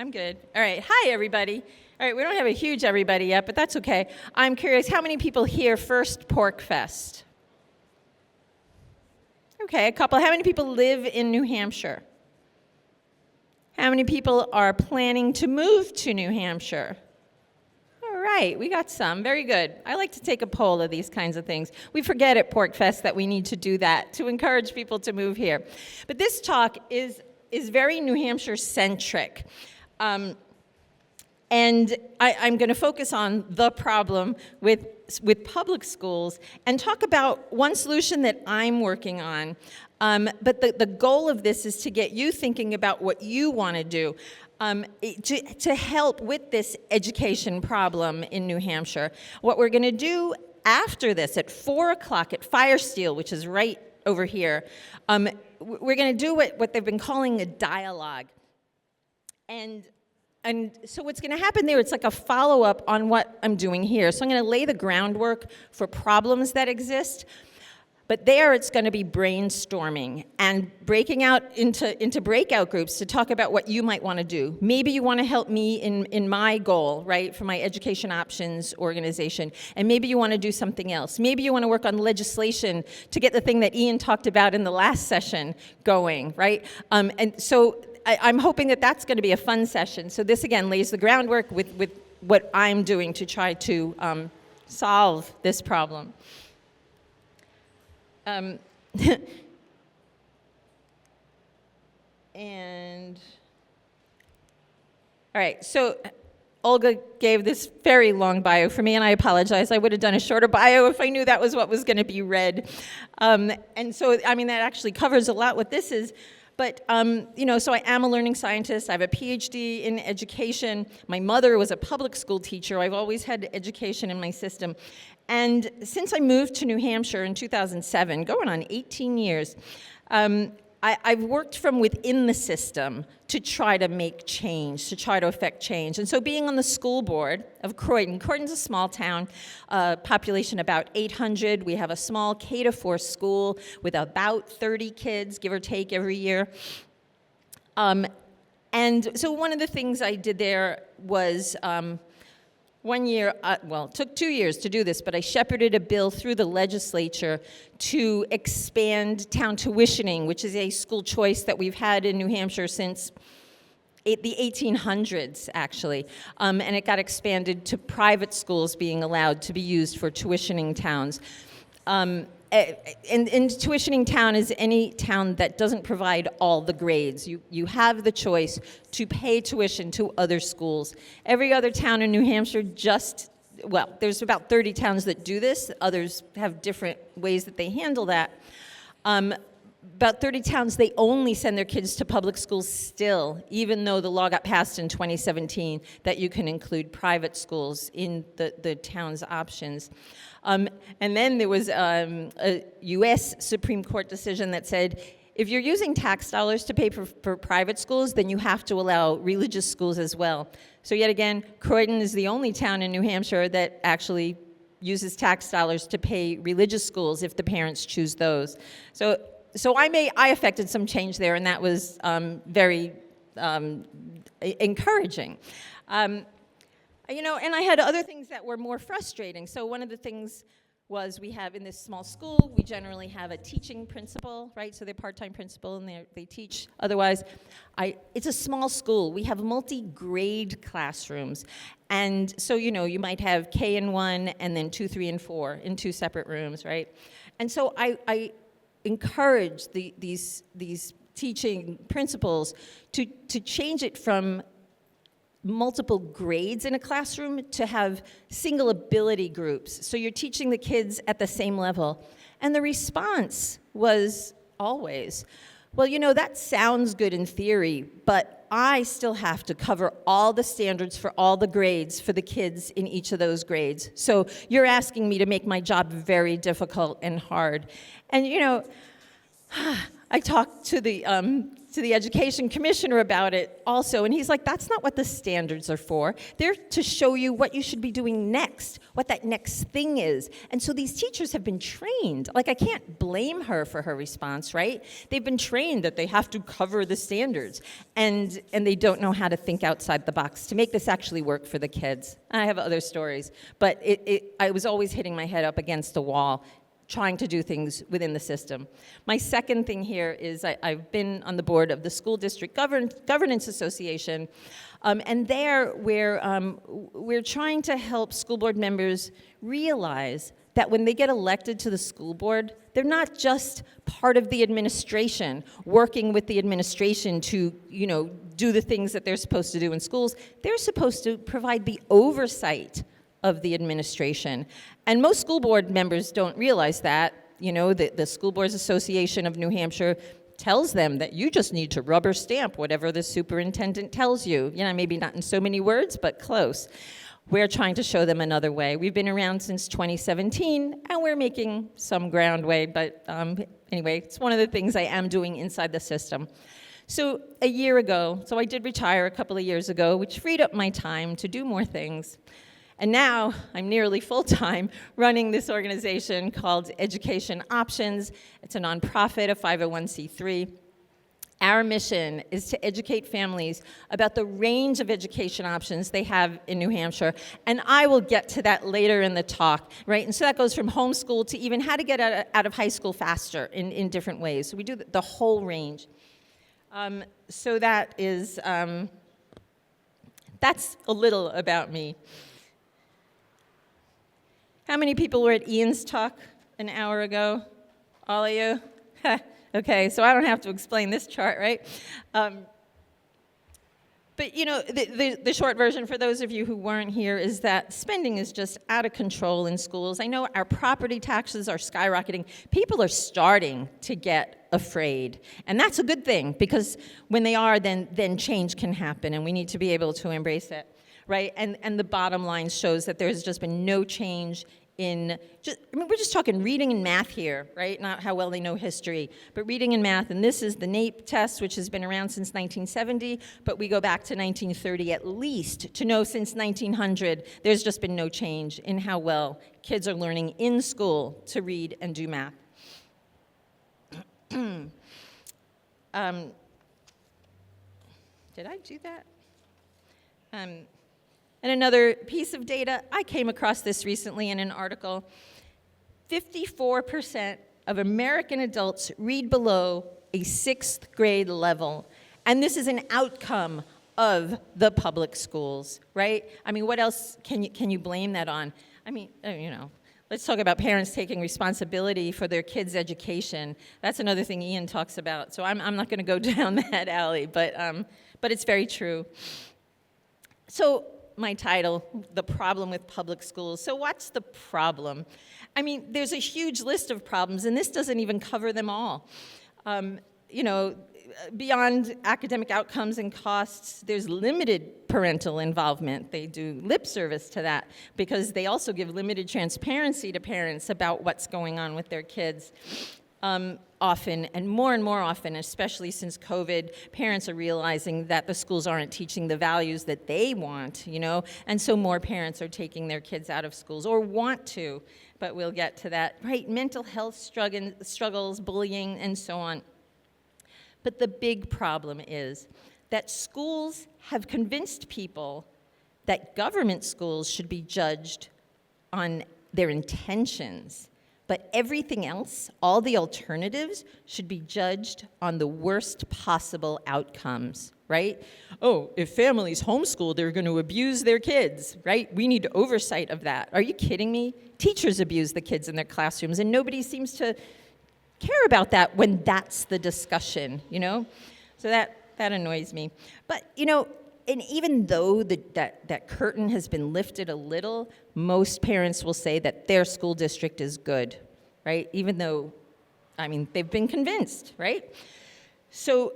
I'm good. All right. Hi, everybody. All right, we don't have a huge everybody yet, but that's okay. I'm curious, how many people here first Pork Fest? Okay, a couple. How many people live in New Hampshire? How many people are planning to move to New Hampshire? All right, we got some. Very good. I like to take a poll of these kinds of things. We forget at Pork Fest that we need to do that to encourage people to move here. But this talk is very New Hampshire-centric. And I'm going to focus on the problem with public schools and talk about one solution that I'm working on. But the goal of this is to get you thinking about what you want to do to help with this education problem in New Hampshire. What we're going to do after this at 4 o'clock at Firesteel, which is right over here, we're going to do what they've been calling a dialogue. And so what's going to happen there, it's like a follow-up on what I'm doing here. So I'm going to lay the groundwork for problems that exist. But there it's going to be brainstorming and breaking out into breakout groups to talk about what you might want to do. Maybe you want to help me in my goal, right, for my education options organization. And maybe you want to do something else. Maybe you want to work on legislation to get the thing that Ian talked about in the last session going, right? And so I'm hoping that that's going to be a fun session. So this, again, lays the groundwork with what I'm doing to try to solve this problem. And, all right, so Olga gave this very long bio for me, and I apologize. I would have done a shorter bio if I knew that was what was going to be read. And so, I mean, that actually covers a lot what this is. But, so I am a learning scientist. I have a PhD in education. My mother was a public school teacher. I've always had education in my system. And since I moved to New Hampshire in 2007, going on 18 years, I've worked from within the system to try to make change, to try to affect change. And so being on the school board of Croydon, Croydon's a small town, population about 800. We have a small K-4 school with about 30 kids, give or take, every year. And so one of the things I did there was one year, it took 2 years to do this, but I shepherded a bill through the legislature to expand town tuitioning, which is a school choice that we've had in New Hampshire since the 1800s, actually. And it got expanded to private schools being allowed to be used for tuitioning towns. And tuitioning town is any town that doesn't provide all the grades. You have the choice to pay tuition to other schools. Every other town in New Hampshire there's about 30 towns that do this. Others have different ways that they handle that. About 30 towns, they only send their kids to public schools still, even though the law got passed in 2017 that you can include private schools in the town's options. And then there was a U.S. Supreme Court decision that said, if you're using tax dollars to pay for private schools, then you have to allow religious schools as well. So yet again, Croydon is the only town in New Hampshire that actually uses tax dollars to pay religious schools if the parents choose those. So I affected some change there, and that was very encouraging. And I had other things that were more frustrating. So one of the things was we have in this small school, we generally have a teaching principal, right? So they're part-time principal and they teach. Otherwise, it's a small school. We have multi-grade classrooms. And so, you might have K in 1 and then 2, 3, and 4 in 2 separate rooms, right? And so I encourage these teaching principals to change it from multiple grades in a classroom to have single ability groups. So you're teaching the kids at the same level. And the response was always, well, that sounds good in theory, but I still have to cover all the standards for all the grades for the kids in each of those grades. So you're asking me to make my job very difficult and hard. And, I talked to the education commissioner about it also, and he's like, that's not what the standards are for. They're to show you what you should be doing next, what that next thing is. And so these teachers have been trained. Like, I can't blame her for her response, right? They've been trained that they have to cover the standards, and they don't know how to think outside the box to make this actually work for the kids. I have other stories, but I was always hitting my head up against a wall trying to do things within the system. My second thing here is I've been on the board of the School District Governance Association, and there we're trying to help school board members realize that when they get elected to the school board, they're not just part of the administration, working with the administration to, do the things that they're supposed to do in schools. They're supposed to provide the oversight of the administration. And most school board members don't realize that. The School Boards Association of New Hampshire tells them that you just need to rubber stamp whatever the superintendent tells you. Maybe not in so many words, but close. We're trying to show them another way. We've been around since 2017, and we're making some ground way, but anyway, it's one of the things I am doing inside the system. So a year ago, I did retire a couple of years ago, which freed up my time to do more things. And now I'm nearly full-time running this organization called Education Options. It's a nonprofit, a 501c3. Our mission is to educate families about the range of education options they have in New Hampshire. And I will get to that later in the talk, right? And so that goes from homeschool to even how to get out of high school faster in different ways. So we do the whole range. So that is, that's a little about me. How many people were at Ian's talk an hour ago? All of you? Okay, so I don't have to explain this chart, right? But the short version for those of you who weren't here is that spending is just out of control in schools. I know our property taxes are skyrocketing. People are starting to get afraid. And that's a good thing, because when they are, then change can happen, and we need to be able to embrace it, right? And the bottom line shows that there's just been no change we're just talking reading and math here, right? Not how well they know history, but reading and math. And this is the NAEP test, which has been around since 1970, but we go back to 1930 at least to know since 1900 there's just been no change in how well kids are learning in school to read and do math. Did I do that? And another piece of data, I came across this recently in an article. 54% of American adults read below a 6th grade level. And this is an outcome of the public schools, right? I mean, what else can you blame that on? I mean, let's talk about parents taking responsibility for their kids' education. That's another thing Ian talks about. So I'm not going to go down that alley, but it's very true. So my title, The Problem with Public Schools. So what's the problem? I mean, there's a huge list of problems, and this doesn't even cover them all. Beyond academic outcomes and costs, there's limited parental involvement. They do lip service to that because they also give limited transparency to parents about what's going on with their kids. Often, and more often, especially since COVID, parents are realizing that the schools aren't teaching the values that they want, and so more parents are taking their kids out of schools, or want to, but we'll get to that, right? Mental health struggles, bullying, and so on. But the big problem is that schools have convinced people that government schools should be judged on their intentions. But everything else, all the alternatives, should be judged on the worst possible outcomes, right? Oh, if families homeschool, they're going to abuse their kids, right? We need oversight of that. Are you kidding me? Teachers abuse the kids in their classrooms, and nobody seems to care about that when that's the discussion, So that annoys me. But, and even though that curtain has been lifted a little, most parents will say that their school district is good, right? Even though, they've been convinced, right? So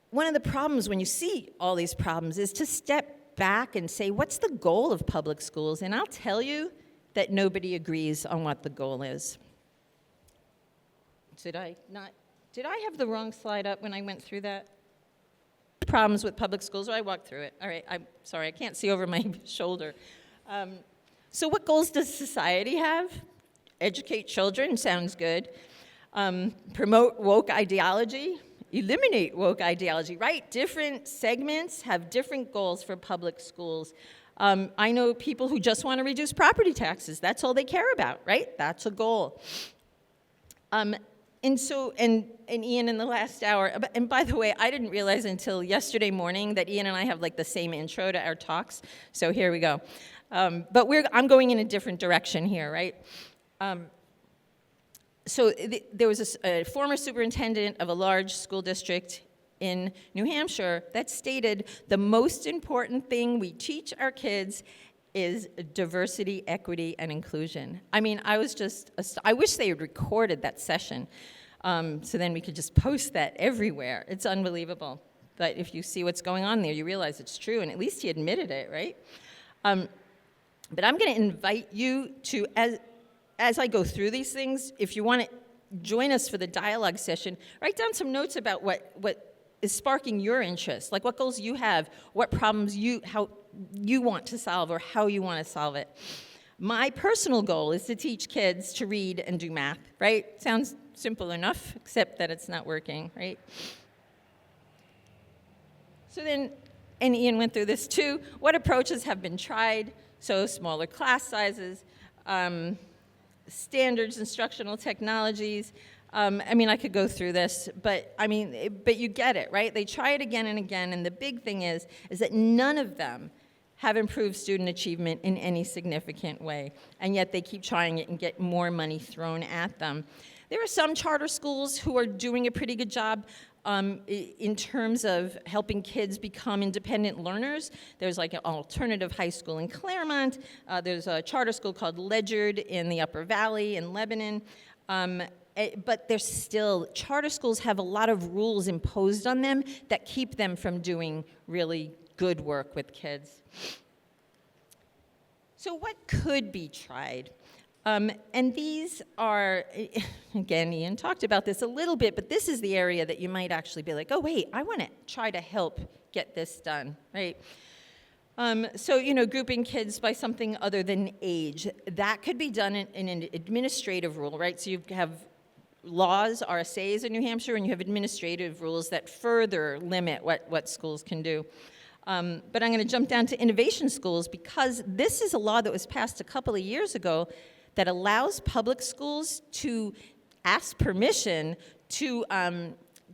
one of the problems when you see all these problems is to step back and say, what's the goal of public schools? And I'll tell you that nobody agrees on what the goal is. Did I not Did I have the wrong slide up when I went through that? Problems with public schools, or I walked through it. All right, I'm sorry, I can't see over my shoulder. So what goals does society have? Educate children, sounds good. Promote woke ideology, eliminate woke ideology, right? Different segments have different goals for public schools. I know people who just want to reduce property taxes. That's all they care about, right? That's a goal. And Ian, in the last hour, and by the way, I didn't realize until yesterday morning that Ian and I have like the same intro to our talks, so here we go. But I'm going in a different direction here, right? There was a former superintendent of a large school district in New Hampshire that stated the most important thing we teach our kids is diversity, equity, and inclusion. I mean, I wish they had recorded that session, so then we could just post that everywhere. It's unbelievable. But if you see what's going on there, you realize it's true, and at least he admitted it, right? But I'm going to invite you to, as I go through these things, if you want to join us for the dialogue session, write down some notes about what is sparking your interest, like what goals you have, what problems how you want to solve, or how you want to solve it. My personal goal is to teach kids to read and do math, right? Sounds simple enough, except that it's not working, right? So then, and Ian went through this too, what approaches have been tried? So smaller class sizes, standards, instructional technologies. I could go through this, but you get it, right? They try it again and again, and the big thing is that none of them have improved student achievement in any significant way, and yet they keep trying it and get more money thrown at them. There are some charter schools who are doing a pretty good job in terms of helping kids become independent learners. There's like an alternative high school in Claremont. There's a charter school called Ledyard in the Upper Valley in Lebanon. But there's still, charter schools have a lot of rules imposed on them that keep them from doing really good work with kids. So what could be tried? And these are, again, Ian talked about this a little bit, but this is the area that you might actually be like, oh, wait, I want to try to help get this done, right? Grouping kids by something other than age, that could be done in an administrative rule, right? So you have laws, RSAs in New Hampshire, and you have administrative rules that further limit what schools can do. But I'm going to jump down to innovation schools because this is a law that was passed a couple of years ago that allows public schools to ask permission to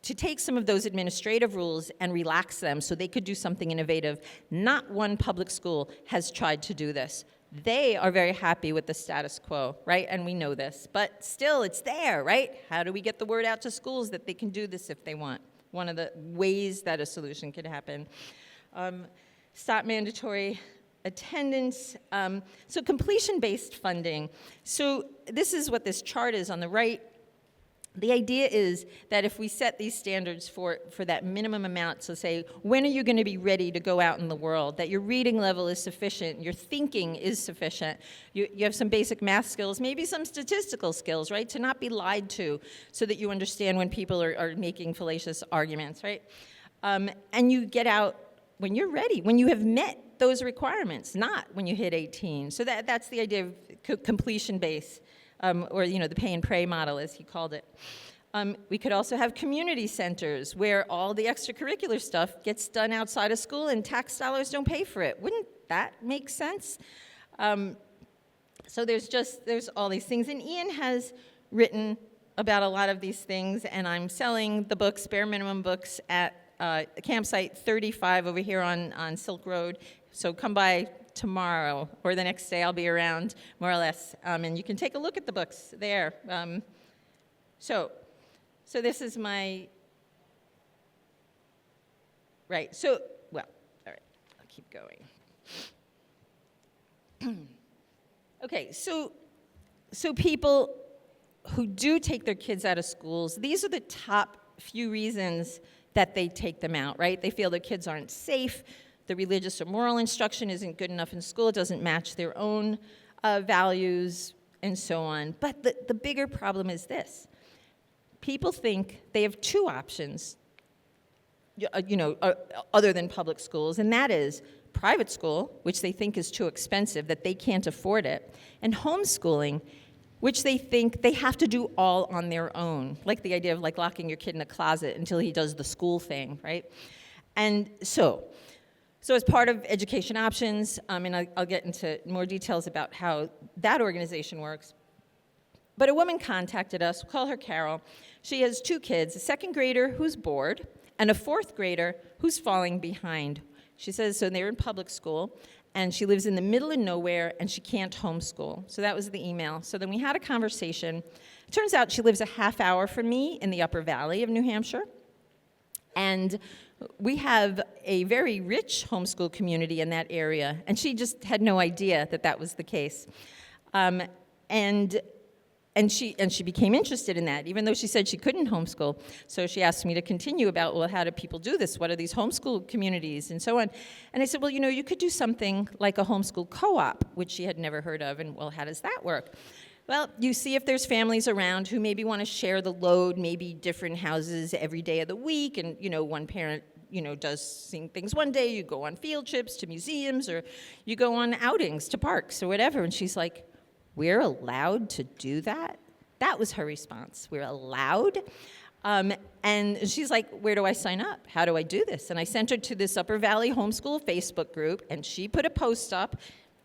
take some of those administrative rules and relax them so they could do something innovative. Not one public school has tried to do this. They are very happy with the status quo, right? And we know this, but still it's there, right? How do we get the word out to schools that they can do this if they want? One of the ways that a solution could happen. Stop mandatory attendance, so completion-based funding. So this is what this chart is on the right. The idea is that if we set these standards for that minimum amount, so say, when are you going to be ready to go out in the world, that your reading level is sufficient, your thinking is sufficient, you have some basic math skills, maybe some statistical skills, right, to not be lied to so that you understand when people are making fallacious arguments, right? And you get out when you're ready, when you have met those requirements, not when you hit 18. So that's the idea of completion-based, or the pay and pray model, as he called it. We could also have community centers where all the extracurricular stuff gets done outside of school and tax dollars don't pay for it. Wouldn't that make sense? So there's all these things. And Ian has written about a lot of these things, and I'm selling the books, bare minimum books, at campsite 35 over here on Silk Road. So come by tomorrow or the next day. I'll be around, more or less, and you can take a look at the books there. So this is my, right, all right, I'll keep going. Okay, so people who do take their kids out of schools, these are the top few reasons that they take them out, right? They feel their kids aren't safe, the religious or moral instruction isn't good enough in school, it doesn't match their own values, and so on. But the bigger problem is this. people think they have two options, other than public schools, and that is private school, which they think is too expensive, that they can't afford it, and homeschooling, which they think they have to do all on their own, like the idea of like locking your kid in a closet until he does the school thing, right? And so as part of Education Options, and I'll get into more details about how that organization works, but a woman contacted us, we'll call her Carol. She has two kids, a second grader who's bored, and a fourth grader who's falling behind. She says, so they're in public school, and she lives in the middle of nowhere, and she can't homeschool. So that was the email. So then we had a conversation. It turns out she lives a half hour from me in the Upper Valley of New Hampshire, and we have a very rich homeschool community in that area, and she just had no idea that that was the case. And she became interested in that, even though she said she couldn't homeschool. So she asked me to continue about, well, how do people do this? What are these homeschool communities and so on? And I said, well, you could do something like a homeschool co-op, which she had never heard of, and well, how does that work? Well, you see if there's families around who maybe want to share the load, maybe different houses every day of the week, and one parent does things one day, you go on field trips to museums, or you go on outings to parks or whatever. And she's like, we're allowed to do that? That was her response. We're allowed? And she's like, where do I sign up? How do I do this? And I sent her to this Upper Valley Homeschool Facebook group, and she put a post up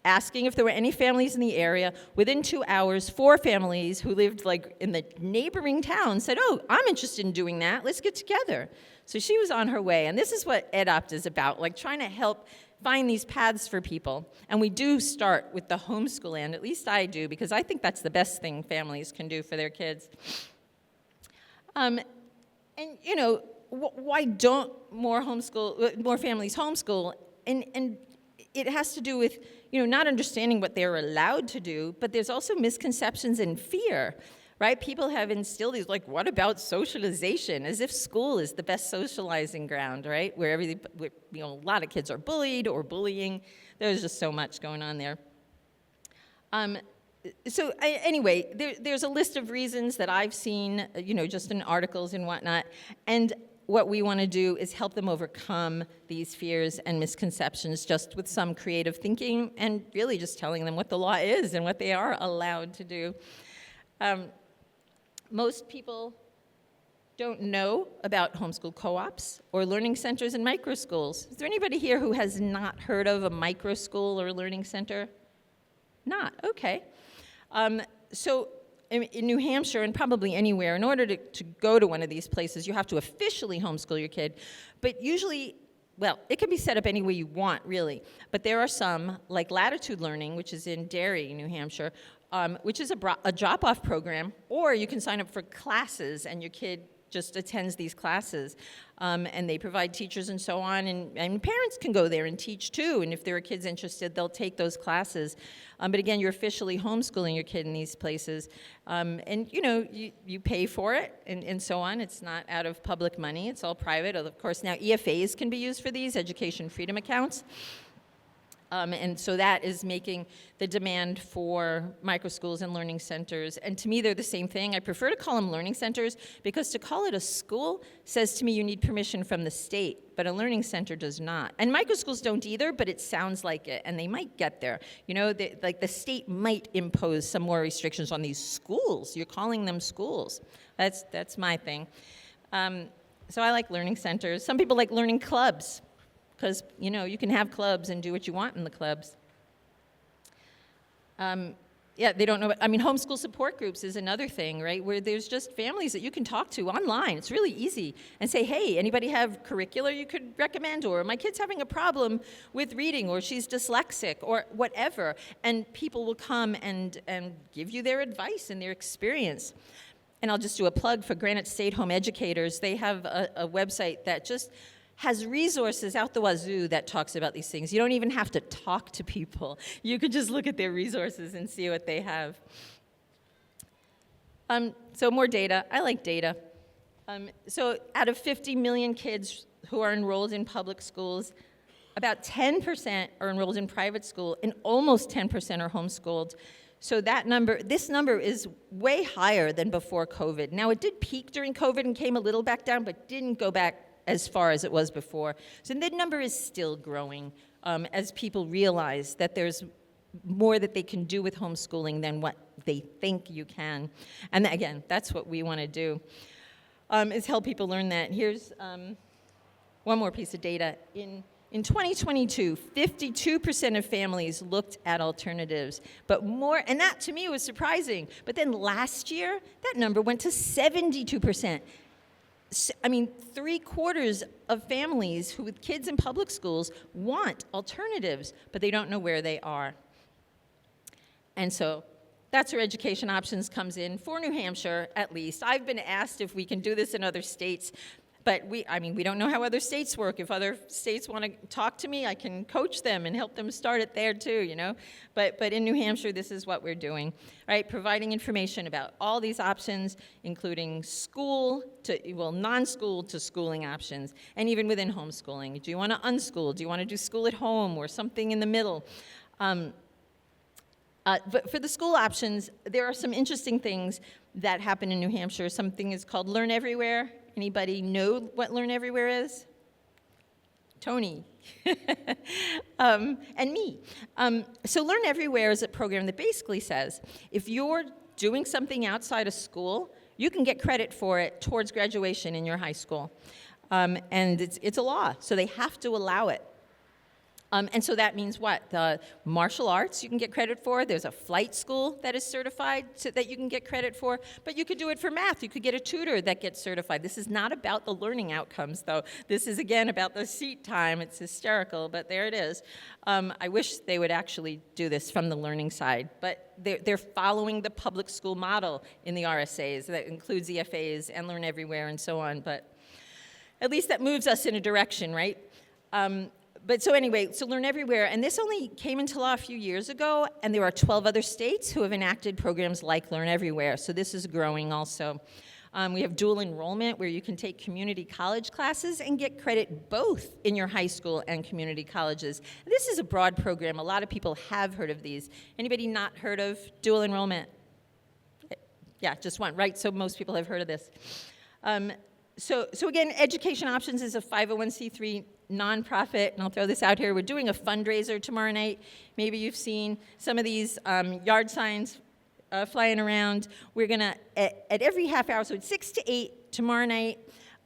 asking if there were any families in the area. Within 2 hours, 4 families who lived like in the neighboring town said, oh, I'm interested in doing that. Let's get together. So she was on her way. And this is what EdOpt is about, like trying to help find these paths for people. And we do start with the homeschool end, at least I do, because I think that's the best thing families can do for their kids. Why don't more families homeschool? And it has to do with, not understanding what they're allowed to do, but there's also misconceptions and fear, right? People have instilled these, like, what about socialization? As if school is the best socializing ground, right? Where a lot of kids are bullied or bullying. There's just so much going on there. Anyway, there's a list of reasons that I've seen, just in articles and whatnot. And what we want to do is help them overcome these fears and misconceptions just with some creative thinking and really just telling them what the law is and what they are allowed to do. Most people don't know about homeschool co-ops or learning centers and micro schools. Is there anybody here who has not heard of a micro school or a learning center? Not, okay. So in New Hampshire, and probably anywhere, in order to go to one of these places, you have to officially homeschool your kid. But usually, well, it can be set up any way you want, really. But there are some, like Latitude Learning, which is in Derry, New Hampshire, which is a drop-off program, or you can sign up for classes, and your kid just attends these classes. And they provide teachers and so on, and parents can go there and teach too, and if there are kids interested, they'll take those classes. But again, you're officially homeschooling your kid in these places. And you pay for it and so on. It's not out of public money, it's all private. Of course, now EFAs can be used for these, Education Freedom Accounts. And so that is making the demand for microschools and learning centers. And to me, they're the same thing. I prefer to call them learning centers because to call it a school says to me you need permission from the state, but a learning center does not. And microschools don't either, but it sounds like it, and they might get there. The state might impose some more restrictions on these schools. You're calling them schools. That's my thing. So I like learning centers. Some people like learning clubs, because, you can have clubs and do what you want in the clubs. They don't know. Homeschool support groups is another thing, right, where there's just families that you can talk to online. It's really easy. And say, hey, anybody have curricula you could recommend? Or my kid's having a problem with reading, or she's dyslexic, or whatever. And people will come and give you their advice and their experience. And I'll just do a plug for Granite State Home Educators. They have a website that just has resources out the wazoo that talks about these things. You don't even have to talk to people. You could just look at their resources and see what they have. So more data. I like data. So out of 50 million kids who are enrolled in public schools, about 10% are enrolled in private school, and almost 10% are homeschooled. So this number is way higher than before COVID. Now, it did peak during COVID and came a little back down, but didn't go back as far as it was before. So the number is still growing as people realize that there's more that they can do with homeschooling than what they think you can. And again, that's what we want to do, is help people learn that. Here's one more piece of data. In 2022, 52% of families looked at alternatives, but more, and that to me was surprising. But then last year, that number went to 72%. I mean, 3/4 of families who with kids in public schools want alternatives, but they don't know where they are. And so that's where education options comes in for New Hampshire, at least. I've been asked if we can do this in other states, but we don't know how other states work. If other states want to talk to me, I can coach them and help them start it there too, you know. But in New Hampshire, this is what we're doing, right? Providing information about all these options, including non-school to schooling options, and even within homeschooling. Do you want to unschool? Do you want to do school at home or something in the middle? But for the school options, there are some interesting things that happen in New Hampshire. Something is called Learn Everywhere. Anybody know what Learn Everywhere is? Tony. And me. So Learn Everywhere is a program that basically says, if you're doing something outside of school, you can get credit for it towards graduation in your high school. And it's a law, so they have to allow it. And so that means what? The martial arts you can get credit for. There's a flight school that is certified that you can get credit for. But you could do it for math. You could get a tutor that gets certified. This is not about the learning outcomes, though. This is, again, about the seat time. It's hysterical, but there it is. I wish they would actually do this from the learning side. But they're following the public school model in the RSAs. That includes EFAs and Learn Everywhere and so on. But at least that moves us in a direction, right? But so anyway, so Learn Everywhere, and this only came into law a few years ago, and there are 12 other states who have enacted programs like Learn Everywhere, so this is growing also. We have dual enrollment, where you can take community college classes and get credit both in your high school and community colleges. This is a broad program. A lot of people have heard of these. Anybody not heard of dual enrollment? Yeah, just one, right? So most people have heard of this. So again, Education Options is a 501c3 nonprofit, and I'll throw this out here. We're doing a fundraiser tomorrow night. Maybe you've seen some of these yard signs flying around. We're going to, at every half hour, so it's 6 to 8 tomorrow night,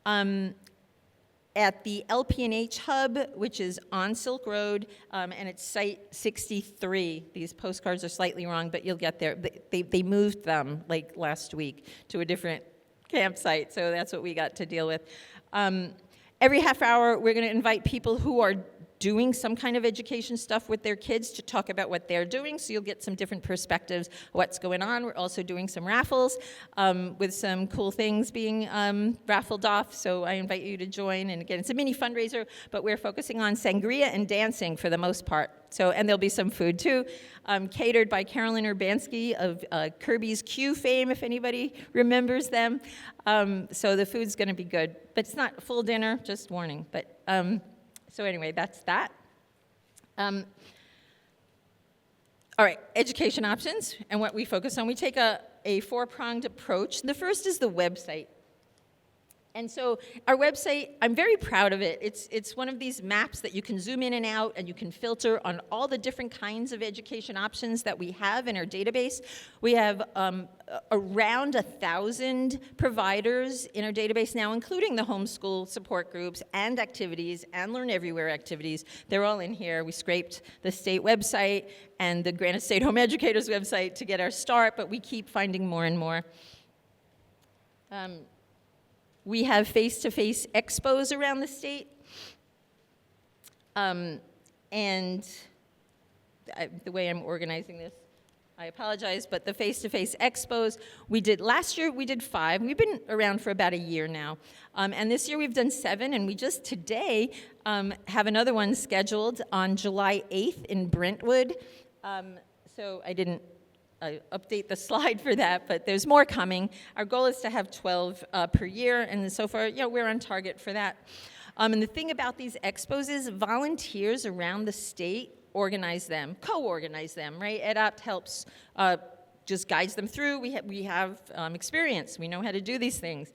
at the LP&H Hub, which is on Silk Road, and it's Site 63. These postcards are slightly wrong, but you'll get there. They moved them, like, last week to a different campsite, so that's what we got to deal with. Every half hour, we're going to invite people who are doing some kind of education stuff with their kids to talk about what they're doing, so you'll get some different perspectives of what's going on. We're also doing some raffles with some cool things being raffled off, so I invite you to join. And again, it's a mini fundraiser, but we're focusing on sangria and dancing for the most part. So, and there'll be some food too, catered by Carolyn Urbanski of Kirby's Q fame, if anybody remembers them. So the food's going to be good, but it's not a full dinner, just warning. But so anyway, that's that. All right, education options and what we focus on. We take a four-pronged approach. The first is the website. And so our website, I'm very proud of it. It's one of these maps that you can zoom in and out, and you can filter on all the different kinds of education options that we have in our database. We have around 1,000 providers in our database now, including the homeschool support groups and activities and Learn Everywhere activities. They're all in here. We scraped the state website and the Granite State Home Educators website to get our start, but we keep finding more and more. We have face-to-face expos around the state. And the way I'm organizing this, I apologize, but the face-to-face expos, last year we did 5. We've been around for about a year now. And this year we've done 7, and we just today have another one scheduled on July 8th in Brentwood. So I didn't update the slide for that, but there's more coming. Our goal is to have 12 per year, and so far, we're on target for that. And the thing about these expos is volunteers around the state organize them, co-organize them, right? EdOpt helps, just guides them through. We have experience. We know how to do these things.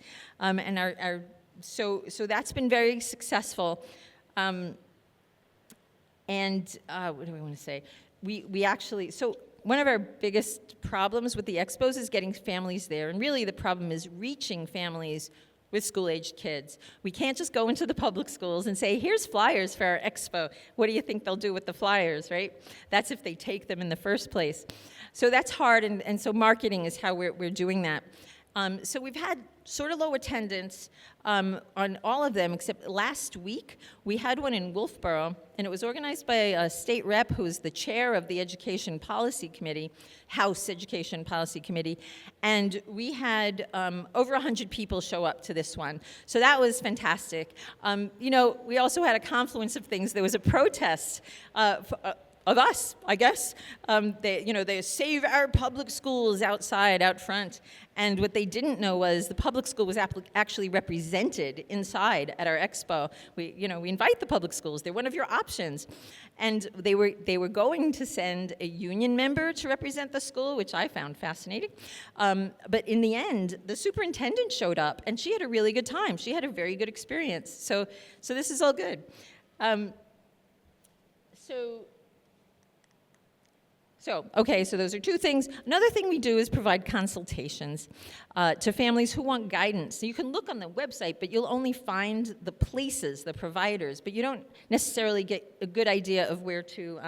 So that's been very successful. And what do we want to say? We actually, so one of our biggest problems with the expos is getting families there. And really the problem is reaching families with school-aged kids. We can't just go into the public schools and say, here's flyers for our expo. What do you think they'll do with the flyers, right? That's if they take them in the first place. So that's hard, and so marketing is how we're doing that. So we've had sort of low attendance on all of them, except last week we had one in Wolfboro, and it was organized by a state rep who is the chair of the Education Policy Committee, House Education Policy Committee, and we had over 100 people show up to this one. So that was fantastic. We also had a confluence of things. There was a protest of us, I guess. They save our public schools outside, out front. And what they didn't know was the public school was actually represented inside at our expo. We invite the public schools. They're one of your options. And they were going to send a union member to represent the school, which I found fascinating. But in the end, the superintendent showed up, and she had a really good time. She had a very good experience. So this is all good. So those are two things. Another thing we do is provide consultations to families who want guidance. So you can look on the website, but you'll only find the places, the providers, but you don't necessarily get a good idea of where to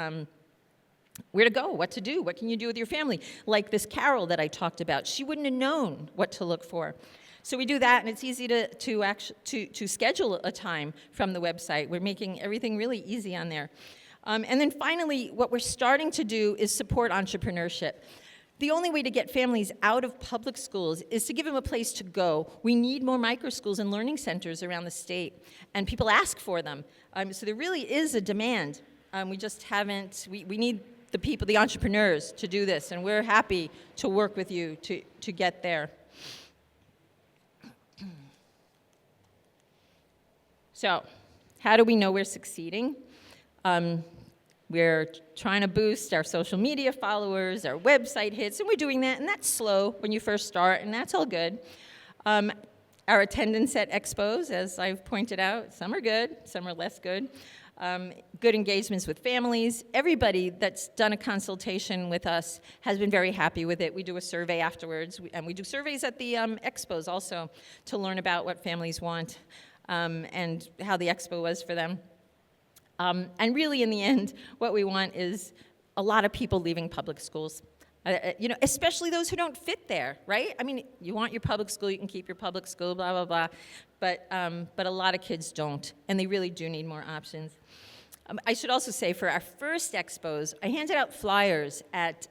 go, what to do, what can you do with your family. Like this Carol that I talked about, she wouldn't have known what to look for. So we do that, and it's easy to schedule a time from the website. We're making everything really easy on there. And then finally, what we're starting to do is support entrepreneurship. The only way to get families out of public schools is to give them a place to go. We need more microschools and learning centers around the state, and people ask for them. So there really is a demand. We just haven't, we need the people, the entrepreneurs, to do this, and we're happy to work with you to get there. So, how do we know we're succeeding? We're trying to boost our social media followers, our website hits, and we're doing that, and that's slow when you first start, and that's all good. Our attendance at expos, as I've pointed out, some are good, some are less good. Good engagements with families. Everybody that's done a consultation with us has been very happy with it. We do a survey afterwards, and we do surveys at the expos also to learn about what families want and how the expo was for them. And really, in the end, what we want is a lot of people leaving public schools, especially those who don't fit there, right? I mean, you want your public school, you can keep your public school, blah, blah, blah. But a lot of kids don't, and they really do need more options. I should also say, for our first expos, I handed out flyers at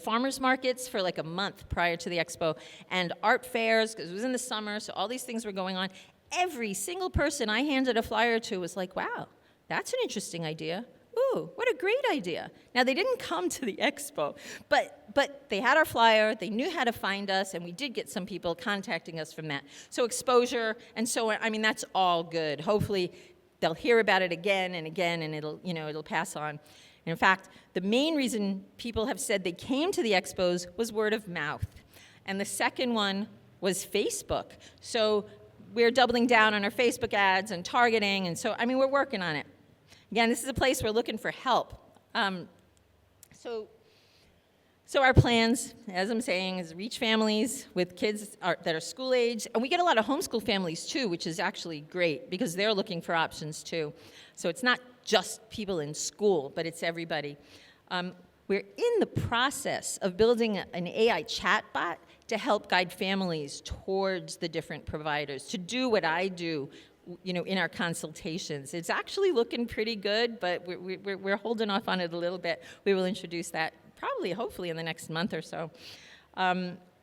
farmers markets for like a month prior to the expo, and art fairs, because it was in the summer, so all these things were going on. Every single person I handed a flyer to was like, wow, that's an interesting idea. Ooh, what a great idea. Now, they didn't come to the expo, but they had our flyer, they knew how to find us, and we did get some people contacting us from that. So exposure and so on, I mean, that's all good. Hopefully, they'll hear about it again and again, and it'll pass on. And in fact, the main reason people have said they came to the expos was word of mouth. And the second one was Facebook. So we're doubling down on our Facebook ads and targeting, and so, I mean, we're working on it. Again, this is a place we're looking for help. So our plans, as I'm saying, is reach families with kids that are school age, and we get a lot of homeschool families too, which is actually great because they're looking for options too. So it's not just people in school, but it's everybody. We're in the process of building an AI chatbot to help guide families towards the different providers, to do what I do, in our consultations. It's actually looking pretty good, but we're holding off on it a little bit. We will introduce that probably, hopefully, in the next month or so.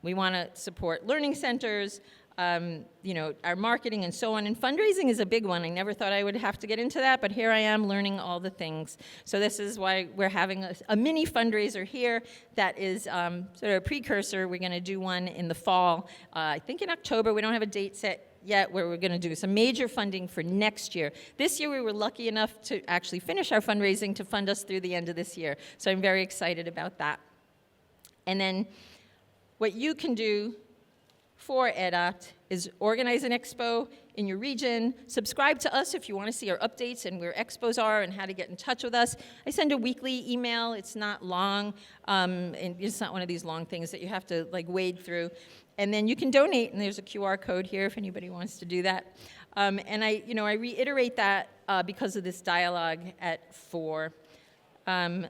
We want to support learning centers, our marketing and so on. And fundraising is a big one. I never thought I would have to get into that, but here I am learning all the things. So this is why we're having a mini fundraiser here that is sort of a precursor. We're going to do one in the fall, I think in October. We don't have a date set yet where we're going to do some major funding for next year. This year we were lucky enough to actually finish our fundraising to fund us through the end of this year. So I'm very excited about that. And then what you can do for EdOpt is organize an expo in your region, subscribe to us if you want to see our updates and where expos are and how to get in touch with us. I send a weekly email. It's not long, and it's not one of these long things that you have to like wade through. And then you can donate, and there's a QR code here if anybody wants to do that. And I reiterate that because of this dialogue at 4, and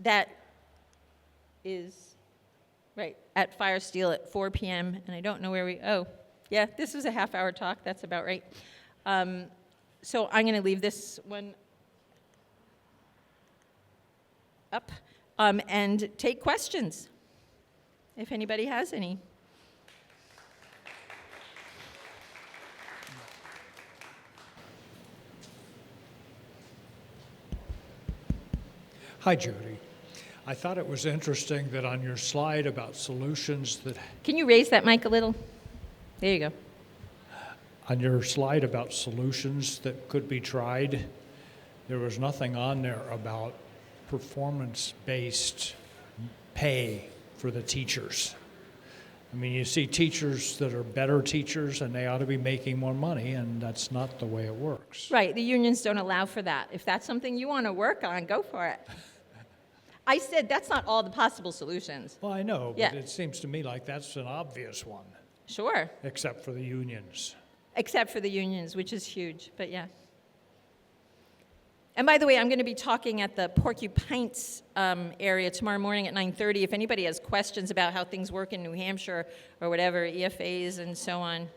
that is right at Fire Steel at 4 p.m. And I don't know where we. Oh, yeah, this was a half-hour talk. That's about right. So I'm going to leave this one up and take questions if anybody has any. Hi, Jody. I thought it was interesting that on your slide about solutions that... Can you raise that mic a little? There you go. On your slide about solutions that could be tried, there was nothing on there about performance-based pay for the teachers. I mean, you see teachers that are better teachers and they ought to be making more money, and that's not the way it works. Right, the unions don't allow for that. If that's something you want to work on, go for it. I said that's not all the possible solutions. Well, I know, but Yeah. it seems to me like that's an obvious one, Sure, except for the unions. except for the unions, which is huge, but yeah. And by the way, I'm going to be talking at the Porcupines area tomorrow morning at 9:30. If anybody has questions about how things work in New Hampshire or whatever, EFAs and so on.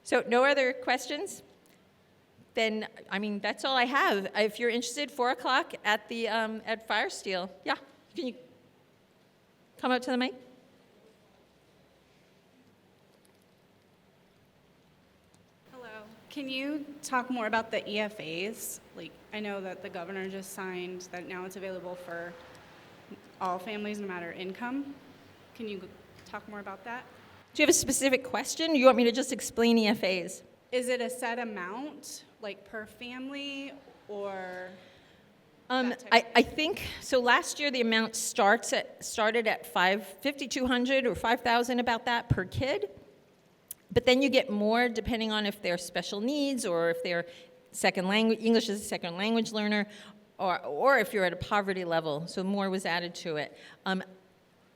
So no other questions? Then, I mean, that's all I have. If you're interested, 4 o'clock at the at Fire Steel. Yeah, can you come up to the mic? Hello. Can you talk more about the EFAs? Like, I know that the governor just signed that now it's available for all families, no matter income. Can you talk more about that? Do you have a specific question? You want me to just explain EFAs? Is it a set amount, like per family, or? that type of- I think, so last year the amount started at $5,200 or $5,000, about that per kid. But then you get more depending on if they're special needs or if they're second language, English as a second language learner, or if you're at a poverty level. So more was added to it.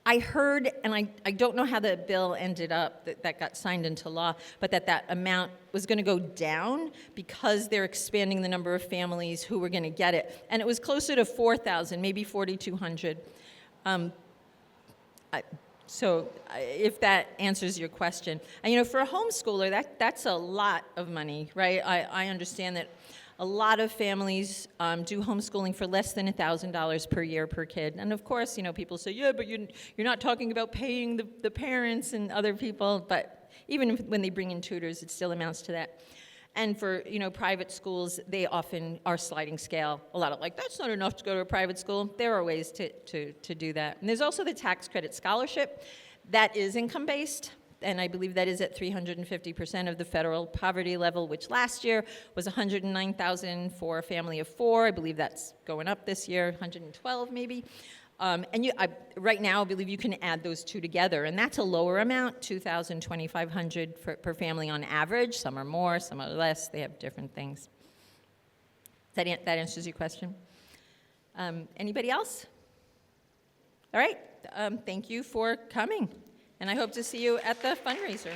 I heard, and I don't know how the bill ended up that got signed into law, but that amount was going to go down because they're expanding the number of families who were going to get it. And it was closer to 4,000, maybe 4,200. So if that answers your question. And for a homeschooler, that's a lot of money, right? I understand that a lot of families do homeschooling for less than $1,000 per year per kid. And of course, people say, yeah, but you're not talking about paying the parents and other people. But even when they bring in tutors, it still amounts to that. And for private schools, they often are sliding scale. A lot of that's not enough to go to a private school. There are ways to do that. And there's also the tax credit scholarship. That is income-based. And I believe that is at 350% of the federal poverty level, which last year was $109,000 for a family of 4. I believe that's going up this year, 112 maybe. Right now, I believe you can add those two together, and that's a lower amount, $2,000, $2,500 per family on average. Some are more, some are less. They have different things. That answers your question. Anybody else? All right. Thank you for coming. And I hope to see you at the fundraiser.